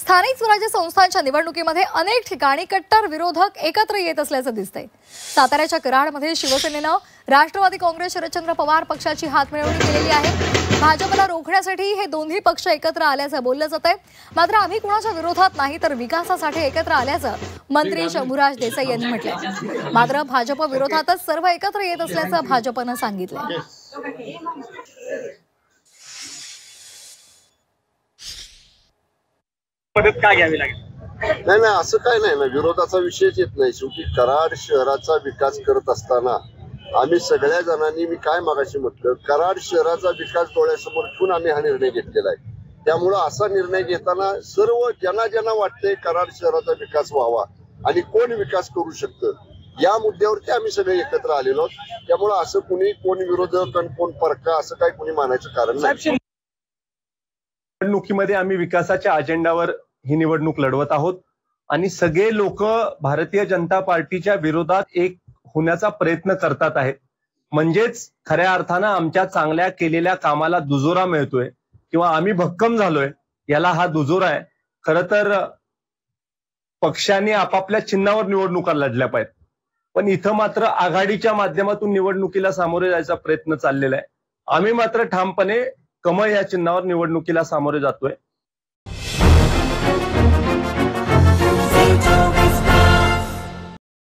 स्थानिक स्वराज्य संस्थांच्या निवडणुकीमध्ये अनेक ठिकाणी कट्टर विरोधक एकत्र येत असल्याचं दिसतंय। साताऱ्याच्या कराडमध्ये शिवसेनेनं राष्ट्रवादी काँग्रेस शरदचंद्र पवार पक्षाची हातमिळवणी केलेली आहे। भाजपला रोखण्यासाठी हे दोन्ही पक्ष एकत्र आल्याचं बोललं जातंय। मात्र आम्ही कुणाच्या विरोधात नाही तर विकासासाठी एकत्र आल्याचं मंत्री शंभूराज देसाई यांनी म्हटलंय। मात्र भाजप विरोधातच सर्व एकत्र येत असल्याचं भाजपनं सांगितलंय। मदत का घ्यावी लागेल? नाही नाही, असं काय नाही ना, विरोधाचा विषयच येत नाही। शेवटी कराड शहराचा विकास करत असताना आम्ही सगळ्या जणांनी, मी काय मागाशी म्हटलं, कराड शहराचा विकास डोळ्यासमोर ठेवून आम्ही हा निर्णय घेतलेला आहे। त्यामुळं असा निर्णय घेताना सर्व ज्यांना वाटतंय कराड शहराचा विकास व्हावा आणि कोण विकास करू शकतं या मुद्द्यावरती आम्ही सगळे एकत्र आलेलो आहोत। त्यामुळं असं कोण विरोधक आणि कोण परका असं काय कोणी मानायचं कारण नाही। निवडणुकीमध्ये आम्ही विकासाच्या अजेंडावर ही निवडणूक लढवत आहोत आणि सगळे लोक भारतीय जनता पार्टीच्या विरोधात एक होण्याचा प्रयत्न करतात आहेत। म्हणजेच खऱ्या अर्थानं आमच्या चांगल्या केलेल्या कामाला दुजोरा मिळतोय किंवा आम्ही भक्कम झालोय, याला हा दुजोरा आहे। खरं तर पक्षांनी आपापल्या चिन्हावर निवडणुका लढल्या पाहिजेत, पण इथं मात्र आघाडीच्या माध्यमातून निवडणुकीला सामोरे जायचा प्रयत्न चाललेला आहे। आम्ही मात्र ठामपणे कमळ या चिन्हावर निवडणुकीला सामोरे जातोय।